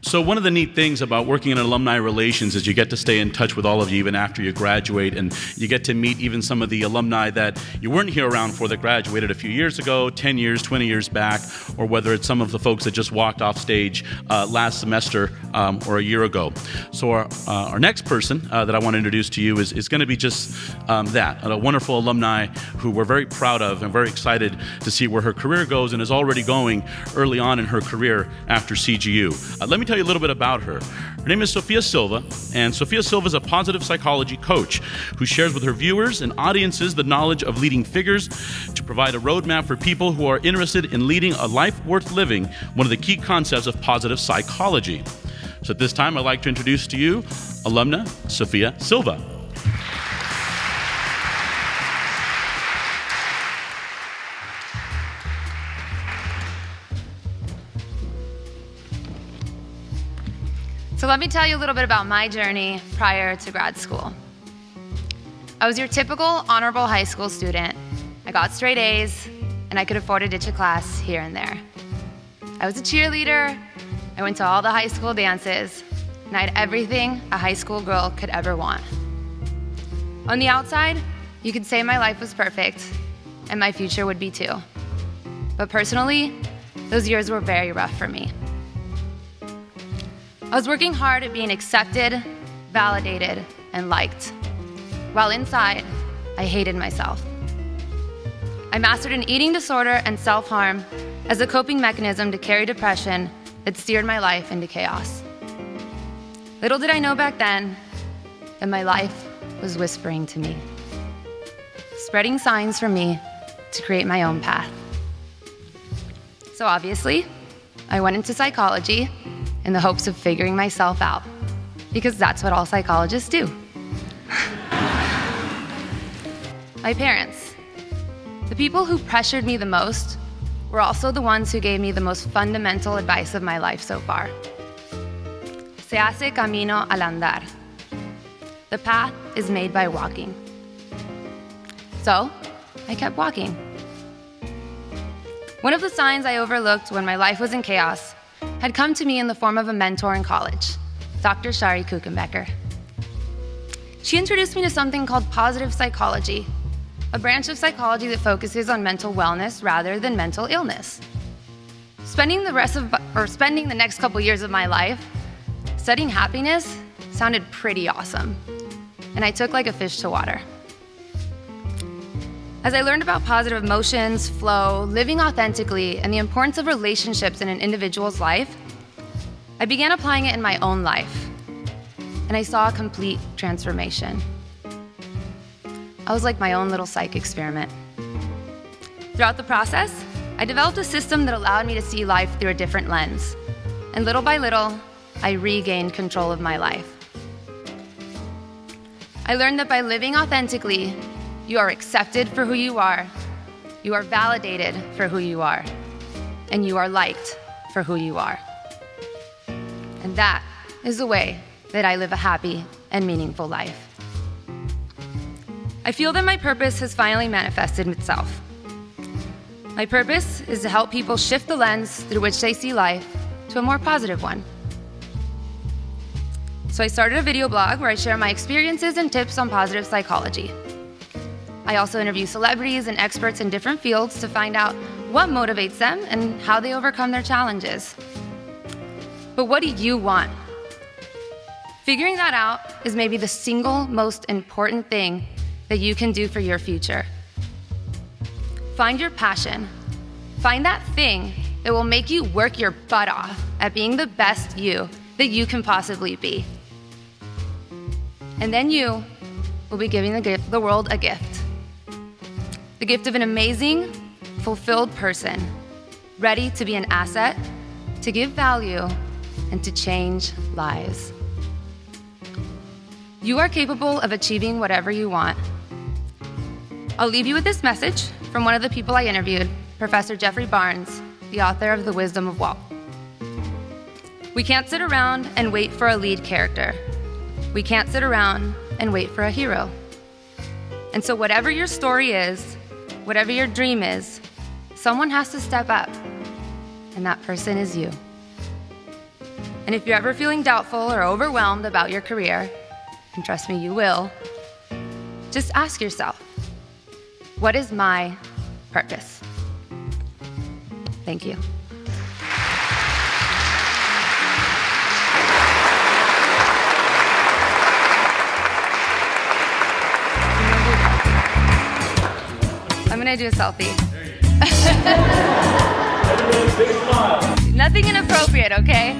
So one of the neat things about working in alumni relations is you get to stay in touch with all of you even after you graduate, and you get to meet even some of the alumni that you weren't here around for that graduated a few years ago, 10 years, 20 years back, or whether it's some of the folks that just walked off stage last semester or a year ago. So our next person that I want to introduce to you is going to be just that, a wonderful alumni who we're very proud of and very excited to see where her career goes, and is already going early on in her career after CGU. Let me tell you a little bit about her. Her name is Sophia Silva, and Sophia Silva is a positive psychology coach who shares with her viewers and audiences the knowledge of leading figures to provide a roadmap for people who are interested in leading a life worth living, one of the key concepts of positive psychology. So at this time, I'd like to introduce to you alumna Sophia Silva. So let me tell you a little bit about my journey prior to grad school. I was your typical honorable high school student. I got straight A's, and I could afford to ditch a class here and there. I was a cheerleader. I went to all the high school dances, and I had everything a high school girl could ever want. On the outside, you could say my life was perfect, and my future would be too. But personally, those years were very rough for me. I was working hard at being accepted, validated, and liked, while inside, I hated myself. I mastered an eating disorder and self-harm as a coping mechanism to carry depression that steered my life into chaos. Little did I know back then that my life was whispering to me, spreading signs for me to create my own path. So obviously, I went into psychology in the hopes of figuring myself out, because that's what all psychologists do. My parents, the people who pressured me the most, were also the ones who gave me the most fundamental advice of my life so far. Se hace camino al andar. The path is made by walking. So, I kept walking. One of the signs I overlooked when my life was in chaos had come to me in the form of a mentor in college, Dr. Shari Kuchenbecker. She introduced me to something called positive psychology, a branch of psychology that focuses on mental wellness rather than mental illness. Spending the next couple years of my life studying happiness sounded pretty awesome, and I took like a fish to water. As I learned about positive emotions, flow, living authentically, and the importance of relationships in an individual's life, I began applying it in my own life, and I saw a complete transformation. I was like my own little psych experiment. Throughout the process, I developed a system that allowed me to see life through a different lens, and little by little, I regained control of my life. I learned that by living authentically, you are accepted for who you are validated for who you are, and you are liked for who you are. And that is the way that I live a happy and meaningful life. I feel that my purpose has finally manifested itself. My purpose is to help people shift the lens through which they see life to a more positive one. So I started a video blog where I share my experiences and tips on positive psychology. I also interview celebrities and experts in different fields to find out what motivates them and how they overcome their challenges. But what do you want? Figuring that out is maybe the single most important thing that you can do for your future. Find your passion. Find that thing that will make you work your butt off at being the best you that you can possibly be. And then you will be giving the world a gift. The gift of an amazing, fulfilled person, ready to be an asset, to give value, and to change lives. You are capable of achieving whatever you want. I'll leave you with this message from one of the people I interviewed, Professor Jeffrey Barnes, the author of The Wisdom of Walt. We can't sit around and wait for a lead character. We can't sit around and wait for a hero. And so whatever your story is, whatever your dream is, someone has to step up, and that person is you. And if you're ever feeling doubtful or overwhelmed about your career, and trust me, you will, just ask yourself, what is my purpose? Thank you. I'm gonna do a selfie. Nothing inappropriate, okay?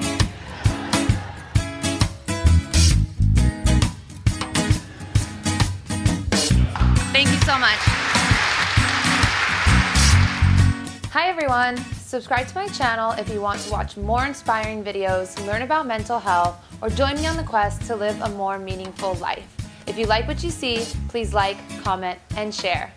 Thank you so much. Hi everyone, subscribe to my channel if you want to watch more inspiring videos, learn about mental health, or join me on the quest to live a more meaningful life. If you like what you see, please like, comment, and share.